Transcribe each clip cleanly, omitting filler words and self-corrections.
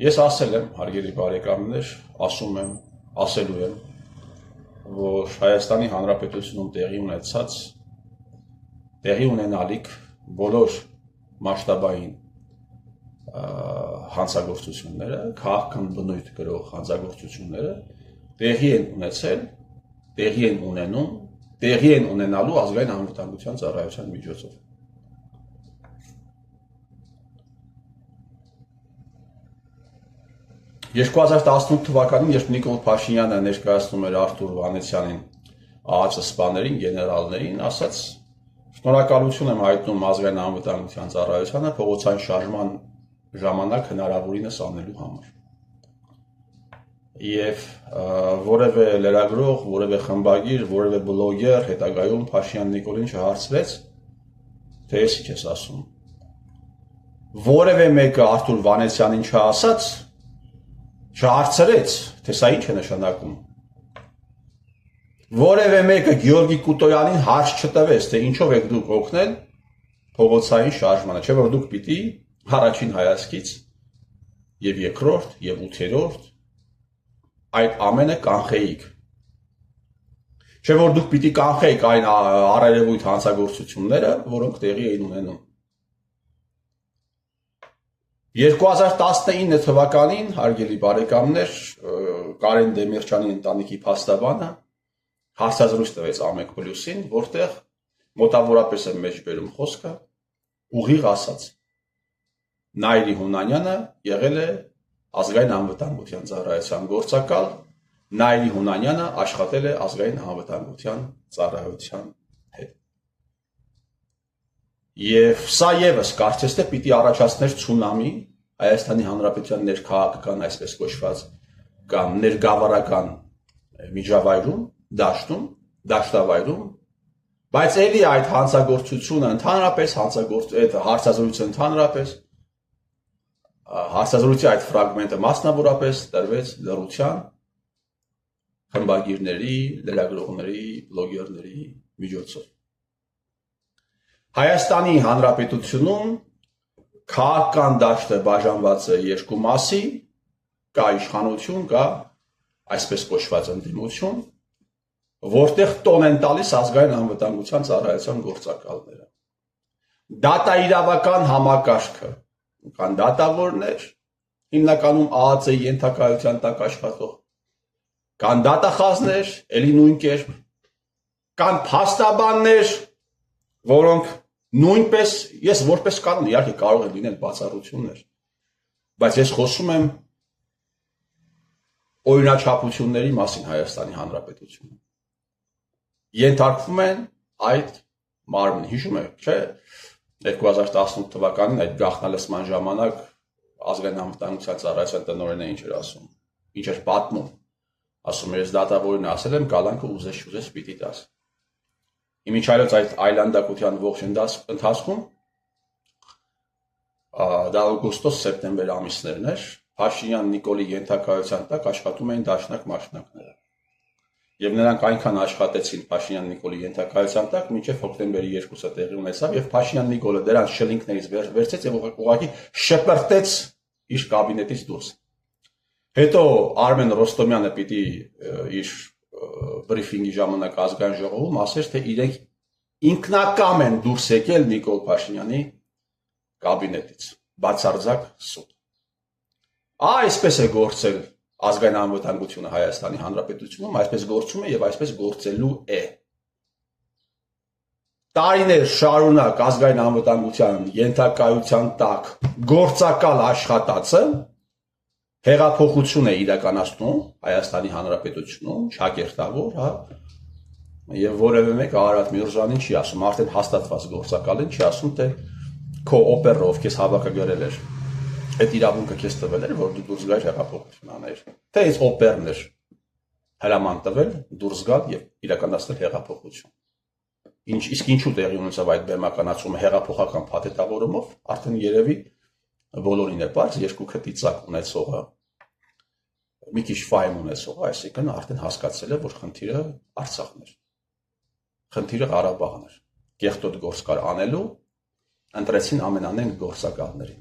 Ես ասել եմ, հարգելի բարեկամներ, ասում եմ, ասելու եմ, որ Հայաստանի Հանրապետությունում տեղի ունենալիք բոլոր մասշտաբային հանցագործությունները, քաղաքական բնույթ կրող հանցագործությունները տեղի են ունեցել, տեղի են ունենում, տեղի են ունենալու ազգային անվտանգության ծառայության միջոցով։ «2018 թվականին, երբ Նիկոլ Փաշինյանը ներկայացնում էր Արթուր Վանեցյանին, ԱԱԾ սպաներին, գեներալներին, ասաց. «Շնորհակալություն եմ հայտնում ազգային անվտանգության ծառայությանը փողոցային շարժման ժամանակ հնարավորինս անելու համար»։ Եվ որևէ լրագրող, որևէ խմբագիր, որևէ բլոգեր հետագայում Փաշինյան Նիկոլին չհարցրեց, թե ես ինչ ես ասում։ Որևէ մեկը Արթուր Վանեցյանին չասաց, չհարցրեց, թե սա ինչ է նշանակում։ Որևէ մեկը Գեորգի Կուտոյանին հարց չտվեց, թե ինչով եք դուք օգնել փողոցային շարժմանը, չէ՞ որ դուք պիտի առաջին հայացքից եւ երկրորդ եւ ութերորդ այդ ամենը կանխեիք։ Չէ՞ որ դուք պիտի կանխեիք այն առերևույթ հանցագործությունները, որոնք տեղի էին ունենում։ 2019 թվականին, հարգելի բարեկամներ, Կարեն Դեմիրճյանի ընտանիքի փաստաբանը հարցազրույց տվեց Ամեկ+-ին, որտեղ մոտավորապես է մեջ բերում խոսքը, ուղիղ ասաց. Նայիրի Հունանյանը եղել է ազգային անվտանգության ծառայության գործակալ, Նայիրի Հունանյանը աշխատել է ազգային անվտանգության ծառայության հետ։ Եվ սա եւս կարծես թե պիտի առաջացներ ցունամի Հայաստանի Հանրապետության ներքաղաքական, այսպես կոչված, կամ ներգավառական միջավայրում, դաշտում, դաշտավայրում, բայց ելի այդ հանցագործությունը ընդհանրապես, այդ հարցազրույցը ընդհանրապես, հարցազրույցի այդ ֆրագմենտը մասնավորապես տրվեց լռության, խմբագիրների, լրագրողների, բլոգերների միջոցով։ Հայաստանի Հանրապետությունում քաղաքական դաշտը բաժանված է երկու մասի, կա իշխանություն, կա այսպես կոչված ընդդիմություն, որտեղ տոն են տալիս ազգային անվտանգության ծառայության գործակալները։ Դատաիրավական համակարգը, կան դատավորներ, հիմնականում ԱԱԾ-ի ենթակայության տակ աշխատող, կան դատախազներ, էլի նույն կերպ, կան փաստաբաններ, որոնք նույնպես, ես որպես կանոն, իհարկե կարող են լինել բացառություններ, բայց ես խոսում եմ օրինաչափությունների մասին Հայաստանի Հանրապետությունում։ Ենթարկվում են այդ մարմին, հիշում եք, չէ՞, 2018 թվականին այդ գաղտնալսման ժամանակ ազգային անվտանգության ծառայության տնօրենը ինչ էր ասում, ինչ էր պատմում, ասում էր, ես դատավորին ասել եմ, կալանքը ուզես պիտի տաս։ Իմիջիայլոց այդ այլանդակության ողջ ընթացքում, դա օգոստոս-սեպտեմբեր ամիսներն էր, Փաշինյան Նիկոլի ենթակայության տակ աշխատում էին դաշնակ մասնակները։ Եվ նրանք այնքան աշխատեցին Փաշինյան Նիկոլի ենթակայության տակ, մինչև հոկտեմբերի 2-ը տեղի ունեցավ, եւ Փաշինյան Նիկոլը դրանց շլինքներից վերցեց եւ ուղղակի շպրտեց իր կաբինետից դուրս։ Հետո Արմեն Ռոստոմյանը պիտի իր բրիֆինգի ժամանակ ազգային ժողովում ասեր, թե իրենք ինքնակամ են դուրս եկել Նիկոլ Փաշինյանի կաբինետից, բացարձակ սուտ։ Այսպես է գործել ազգային անվտանգությունը Հայաստանի Հանրապետությունում, այսպես գործում է եւ այսպես գործելու է։ Տարիներ շարունակ ազգային անվտանգության ենթակայության տակ գործակալ աշխատածը հեղափոխություն է իրականացնում Հայաստանի Հանրապետությունում, ճակերտավոր, հա, եւ որևէ մեկ Արարատ Միրզյանին չի ասում, արդեն հաստատված գործակալին չի ասում, թե քո օպերը, ով քեզ հավաքագրել էր, այդ իրավունքը քեզ տվել էր, որ դու դուրս գայր հեղափոխություն աներ, թե այս օպերն էր հրաման տվել դուրս գալ եւ իրականացնել հեղափոխություն։ Իսկ ինչու տեղի ունեցավ այդ բեմականացումը հեղափոխական փաթեթավորումով, արդեն երևի բոլորին է պարզ, երկու քտիծակ ունեցողը, մի քիչ ֆայմ ունեցողը, այսինքն արդեն հասկացել է, որ խնդիրը Արցախն էր, խնդիրը Ղարաբաղն էր, կեղտոտ գործ կար անելու, ընտրեցին ամենանենգ գործակալներին։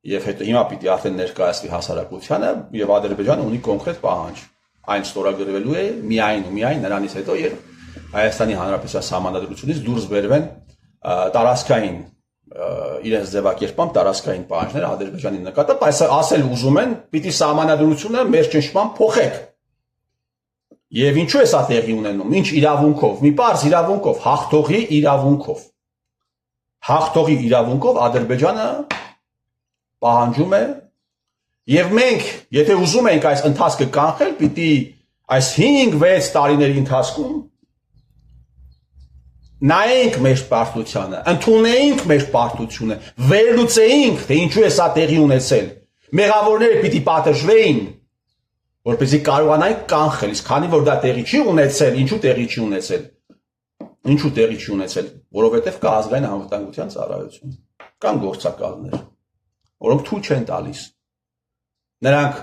Եվ հետո հիմա պիտի արդեն ներկայացվի հասարակությանը եւ Ադրբեջանը ունի կոնկրետ պահանջ այն ստորագրվելու է միայն ու միայն նրանից հետո երբ Հայաստանի Հանրապետության սահմանադրությունից դուրս բերվեն տարածքային իրենց ձևակերպամբ տարածքային պահանջներ Ադրբեջանի նկատմամբ այս ասել ուզում են պիտի սահմանադրությունը մեր ճնշմամբ փոխեք եւ ինչու է սա տեղի ունենում ինչ իրավունքով մի պարզ իրավունքով հաղթողի իրավունքով Ադրբեջանը պահանջում է եւ մենք եթե ուզում ենք այս ընթացքը կանխել պիտի այս 5-6 տարիների ընթացքում նայենք մեր պարտությանը ընդունենք մեր պարտությունը վերլուծեինք թե ինչու է սա տեղի ունեցել մեղավորները պիտի պատժվեին որպեսզի կարողանանք կանխել իսկ քանի որ դա տեղի չի ունեցել ինչու տեղի չի ունեցել որովհետեւ կա ազգային անվտանգության ծառայություն կան գործակալներ որոնք թույլ չեն տալիս նրանք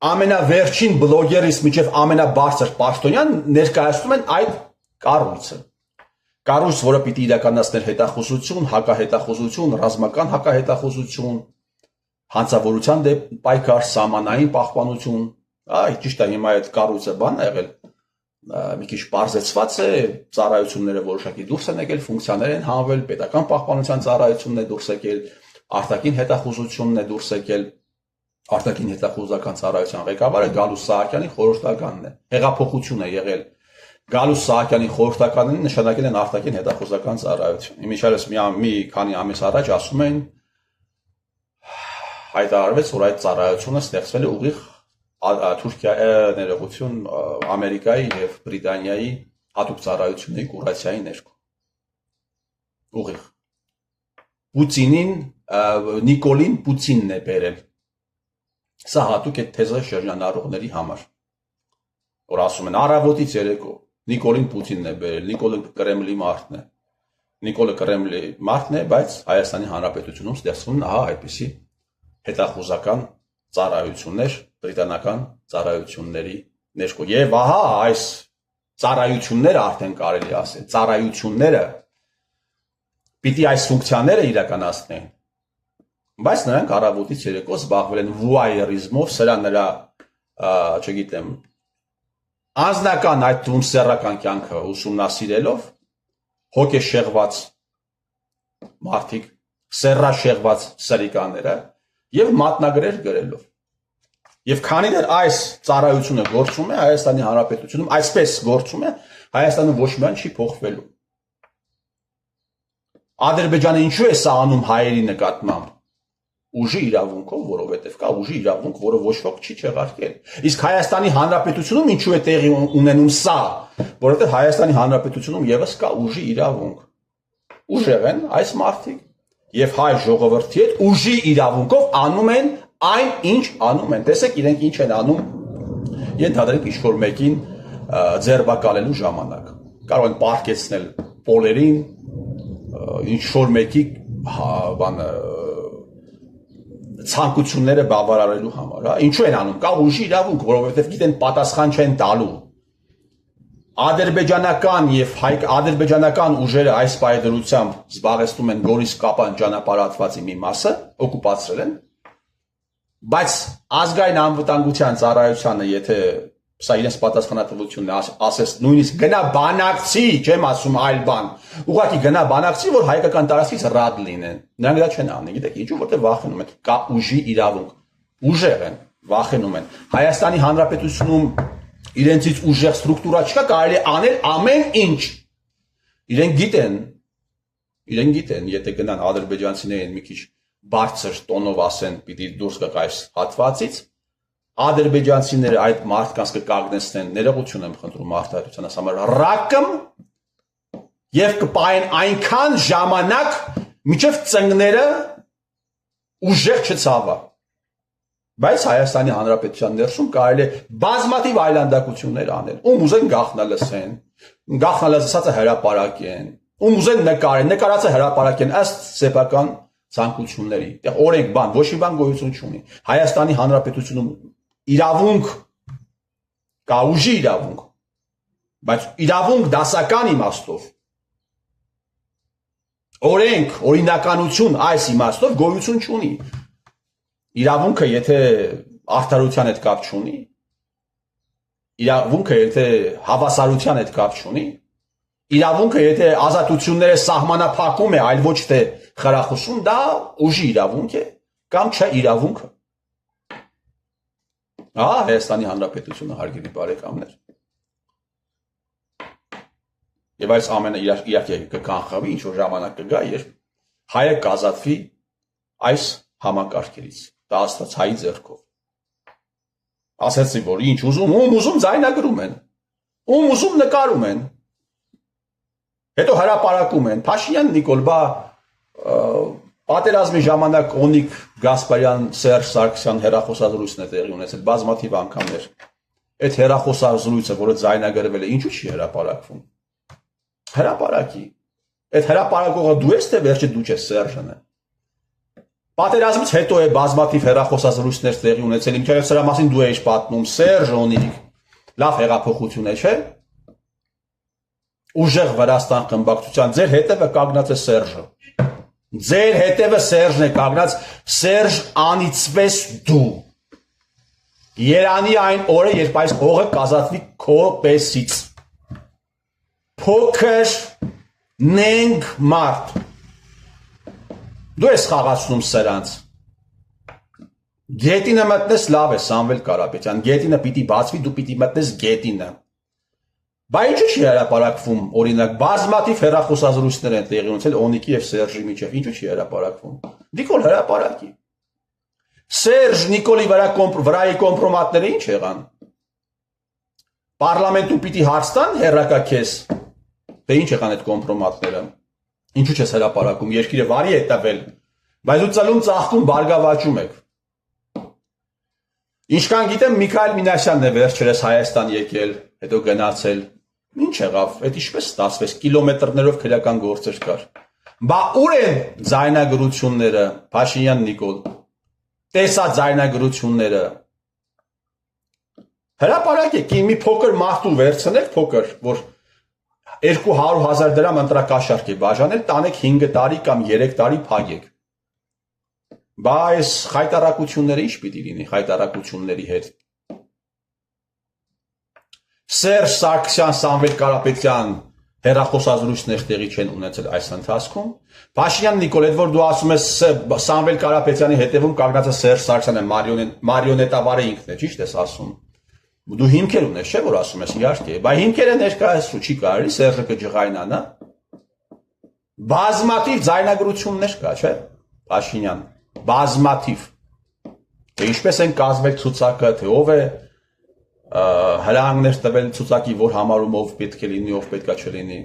ամենավերջին բլոգերից մինչև ամենաբարձր պաշտոնյան ներկայացնում են այդ կառույց, որը պիտի իրականացներ հետախուզություն, հակահետախուզություն, ռազմական հակահետախուզություն, հանցավորության դեմ պայքար, սահմանային պահպանություն, ճիշտ է հիմա այդ կառույցը բան է եղել, մի քիչ պարզեցված է, ծառայությունները որոշակի դուրս են եկել, ֆունկցիաներ են հանվել, պետական պահպանության ծառայությունն է դուրս եկել, արտաքին հետախուզությունն է դուրս եկել, արտաքին հետախուզական ծառայության ղեկավարը Գալուս Սահակյանի խորհրդականն է, հեղափոխություն է եղել, Գալուս Սահակյանի խորհրդականին նշանակել են արտաքին հետախուզական ծառայություն, իմիջիայլոց մի քանի ամիս առաջ ասում են հայտարարվեց, որ այդ ծառայությունը ստեղծվել է ուղիղ Թուրքիայի ներողություն Ամերիկայի եւ Բրիտանիայի հատուկ ծառայությունների կուրացիայի ներքո, ուղիղ Պուտինին Նիկոլին Պուտինն է բերել Սա հատուկ է թեզը շրջանառողների համար, որ ասում են առավոտից երեկո Նիկոլին Պուտինն է բերել, Նիկոլը Կրեմլի մարդն է, Նիկոլը Կրեմլի մարդն է, բայց Հայաստանի Հանրապետությունում ստեղծվում են այդպիսի հետախուզական ծառայություններ, բրիտանական ծառայությունների ներքո։ Եվ ահա այս ծառայությունները արդեն կարելի ասել, ծառայությունները պիտի այս ֆունկցիաները իրականացնեն, բայց նրանք առավոտից երեկո զբաղվել են վուայերիզմով, սրա նրա, չգիտեմ, անձնական այդ թվում սեռական կյանքը ուսումնասիրելով, հոգեշեղված մարդիկ, սեռաշեղված սրիկաները եւ մատնագրեր գրելով։ Եվ քանի դեռ այս ծառայությունը գործում է Հայաստանի Հանրապետությունում, այսպես գործում է, Հայաստանը ոչ մի բան չի փոխվելու։ Ադրբեջանը ինչու է սա անում հայերի նկատմամբ։ Ուժի իրավունքով, որովհետև կա ուժի իրավունք, որը ոչ ոք չի չեղարկել։ Իսկ Հայաստանի Հանրապետությունում ինչու է տեղի ունենում սա, որովհետև Հայաստանի Հանրապետությունում եւս կա ուժի իրավունք։ Ուժեղ են այս մարդիկ եւ հայ ժողովրդի հետ ուժի իրավունքով անում են այն, ինչ անում են։ Տեսեք, իրենք ինչ են անում։ Ենթադրենք ինչ-որ մեկին ձերբակալելու ժամանակ։ Կարող են պարկեցնել պոլերին, ինչ-որ մեկի ցանկությունները բավարարելու համար, հա, ինչու են անում, կա ուժի իրավունք, որովհետև գիտեն պատասխան չեն տալու։ Ադրբեջանական եւ ադրբեջանական ուժերը այս պայդրությամբ զբաղեցնում են Գորիս-Կապան ճանապարհատվածի մի մասը, օկուպացրել են, բայց ազգային անվտանգության ծառայությանը, եթե սա իրենց պատասխանատվությունն է, ասես նույնիսկ գնա բանակցի, չեմ ասում այլ բան, ուղղակի գնա բանակցի, որ հայկական տարածքից ռադ լինեն, նրանք դա չեն անի, գիտեք ինչու, որտեղ վախենում են, կա ուժի իրավունք, ուժեղ են, վախենում են, Հայաստանի Հանրապետությունում իրենցից ուժեղ ստրուկտուրա չկա, կարելի անել ամեն ինչ, իրենք գիտեն, եթե գնան ադրբեջանցիներին մի քիչ բարձր տոնով ասեն, պիտի դուրս գաք այս հատվածից, ադրբեջանցիները այդ մարդկանց կկանգնեցնեն, ներողություն եմ խնդրում արտահայտության համար, ռակմ եւ կպայեն այնքան ժամանակ, մինչեւ ծնկները ուժեղ չցավա։ Բայց Հայաստանի Հանրապետության ներսում կարելի է բազմաթիվ այլանդակություններ անել, ում ուզեն գախնալսեն, գախնալսածը հրապարակեն, ում ուզեն նկարեն, նկարածը հրապարակեն, ըստ սեփական ցանկությունների։ Այդտեղ օրենք բան, ոչ մի բան գոյություն չունի։ Հայաստանի Հանրապետությունում իրավունք կա ուժի իրավունք, բայց իրավունք դասական իմաստով, օրենք, օրինականություն այս իմաստով գոյություն չունի։ իրավունքը եթե արդարության հետ կապ չունի, իրավունքը եթե հավասարության հետ կապ չունի, իրավունքը եթե ազատությունները սահմանափակում է, այլ ոչ թե խրախուսում, դա ուժի իրավունք է կամ չէ իրավունքը։ Ահա Հայաստանի Հանրապետությունը, հարգելի բարեկամներ։ Եվ այս ամենը իհարկե կկանխավի, ինչ որ ժամանակ կգա, երբ հայը կազատվի այս համակարգերից, դա աստված հայի ձեռքով։ Ասեցի, որ ինչ ուզում, ուզում ձայնագրում են, ուզում նկարում են, հետո հրապարակում են։ Փաշինյան Նիկոլ, բա պատերազմի ժամանակ Օնիկ Գասպարյան, Սերժ Սարգսյան հեռախոսազրույցն է տեղի ունեցել բազմաթիվ անգամներ։ Այդ հեռախոսազրույցը, որը ձայնագրվել է, ինչու չի հրապարակվում։ Հրապարակի։ Այդ հրապարակողը դու ես, թե վերջը դու ես Սերժն է։ Պատերազմից հետո է բազմաթիվ հեռախոսազրույցներ տեղի ունեցել, ինչեւ սրա մասին դու ես պատմում, Սերժ Օնիկ, լավ հեղափոխություն է, չէ՞։ Ուժեղ Վրաստան խմբակցության ձեր հետևը կանգնած է Սերժը։ Ձեր հետևը Սերժն է կանգնած, Սերժ անիծվես դու։ Երանի այն օրը, երբ այս հողը կազատվի քո պեսից։ Փոքր նենք մարդ։ Դու ես խաղացնում սրանց։ Գետինը մտնես լավ է, Սամվել Կարապետյան, գետինը պիտի բացվի, դու պիտի մտնես գետինը։ Բա ինչու չի հրապարակվում, օրինակ, բազմաթիվ հեռախոսազրույցներ են տեղի ունեցել Օնիկի եւ Սերժի միջեւ, ինչու չի հրապարակվում։ Նիկոլ հրապարակի։ Սերժ Նիկոլի վրայի կոմպրոմատները ինչ եղան։ Պարլամենտում պիտի հարց տան հերրակա քեզ։ Դե ինչ եղան այդ կոմպրոմատները։ Ինչու չես հրապարակում, երկիրը վարի է տվել, բայց դու ծլում ծաղկում բարգավաճում եք։ Ինչքան գիտեմ, Միքայել Մինասյանն է վերջերս Հայաստան եկել, հետո գնացել։ Ինչ եղավ, այդ ինչպես ստացվեց, կիլոմետրներով քրեական գործեր կար։ Բա ուր են ձայնագրությունները, Փաշինյան Նիկոլ, տեսա ձայնագրությունները։ Հրապարակեք, մի փոքր մարդու վերցնեք, փոքր, որ 200,000 դրամ ընտրակաշարք է բաժանել, տանեք 5 տարի կամ 3 տարի փակեք։ Բա այս խայտարակությունները ինչ պիտի լինի խայտարակությունների հետ։ Սերժ Սարգսյան, Սամվել Կարապետյան հեռախոսազրույցներ տեղի չեն ունեցել այս ընթացքում։ Փաշինյան Նիկոլ, այդ որ դու ասում ես Սամվել Կարապետյանի հետևում կանգնած է Սերժ Սարգսյանը, մարիոնետավարը ինքն է, ճիշտ ես ասում։ Դու հիմքեր ունես, չէ՞ որ ասում ես, իհարկե, բայց հիմքերը ներկայացրու չի կարելի, Սերժը կջղայնանա։ Բազմաթիվ ձայնագրություններ կա, չէ՞, Փաշինյան, բազմաթիվ։ Թե ինչպես են կազմել ցուցակը, թե ով է հրահանգներ տվել ցուցակի, որ համարումով պետք է լինի, ով պետքա չլինի։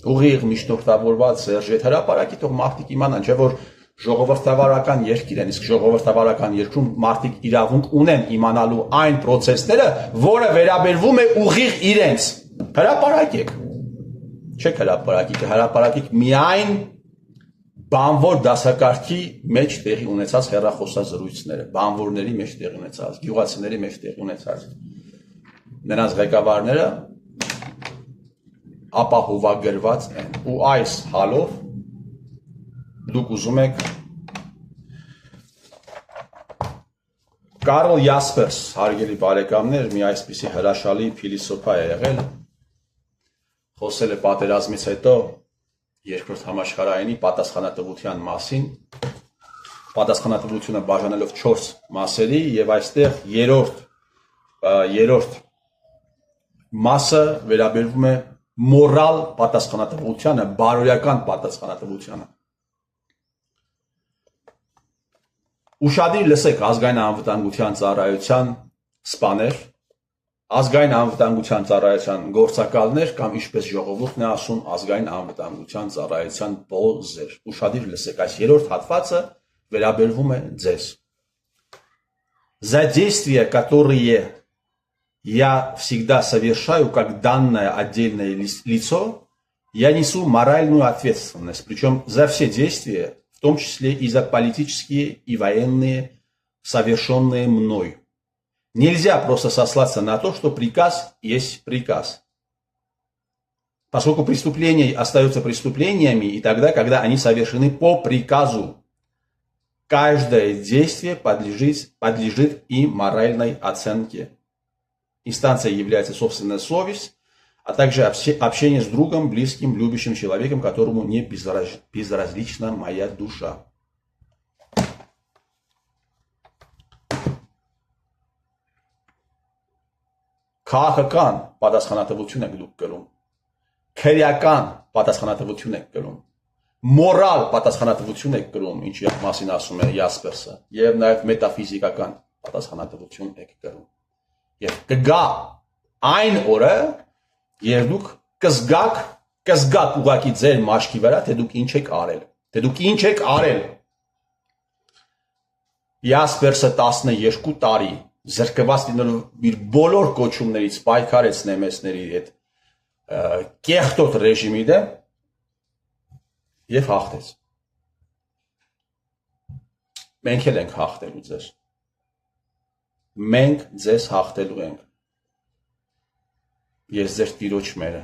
Ուղիղ միջնորդավորված Սերժի հետ հրապարակի թող մարդիկ իմանան, չէ՞ որ ժողովրդավարական երկիր են, իսկ ժողովրդավարական երկրում մարդիկ իրավունք ունեն իմանալու այն process-ները, որը վերաբերվում է ուղիղ իրենց։ Հրապարակեք։ Չեք հրապարակեք միայն բանվոր դասակարգի մեջ տեղի ունեցած հեռախոսազրույցները, բանվորների մեջ տեղի ունեցած, գյուղացիների մեջ տեղի ունեցած։ Նրանց ղեկավարները ապահովագրված են ու այս հալով դուք ուզում եք Կարլ Յասպերս, հարգելի բարեկամներ, մի այսպիսի հրաշալի փիլիսոփա է եղել, խոսել է պատերազմից հետո երկրորդ համաշխարհայինի պատասխանատվության մասին, պատասխանատվությունը բաժանելով 4 մասերի եւ այստեղ երրորդ մասը վերաբերվում է մորալ պատասխանատվությանը, բարոյական պատասխանատվությանը։ Ուշադիր լսեք ազգային անվտանգության ծառայության սպաներ, ազգային անվտանգության ծառայության գործակալներ կամ ինչպես ժողովուրդն է ասում ազգային անվտանգության ծառայության բոզեր։ Ուշադիր лысեք, այս երրորդ հատվածը վերաբերվում է ձեզ։ За действия, которые я всегда совершаю как данное отдельное лицо, я несу моральную ответственность, причем за все действия, в том числе и за политические и военные, совершенные мной. Нельзя просто сослаться на то, что приказ есть приказ. Поскольку преступления остаются преступлениями и тогда, когда они совершены по приказу. Каждое действие подлежит и моральной оценке. Инстанцией является собственная совесть, а также общение с другом, близким, любящим человеком, которому не безразлична моя душа. Քաղաքական պատասխանատվություն եք դուք կրում, քրեական պատասխանատվություն եք կրում, մորալ պատասխանատվություն եք կրում, ինչի մասին ասում է Յասպերսը, եւ նաեւ մետաֆիզիկական պատասխանատվություն եք կրում։ Եվ կգա այն օրը, երբ դուք կզգաք ուղակի ձեր մաշկի վրա, թե դուք ինչ եք արել, Յասպերսը 12 տարի զրկված լինելով իր բոլոր կոչումներից պայքարեց նեմեսների հետ կեղտոտ ռեժիմի դեմ եւ հաղթեց։ Մենք էլ ենք հաղթելու ձեզ։ Մենք ձեզ հաղթելու ենք։ Ես ձեր տիրոջ մերը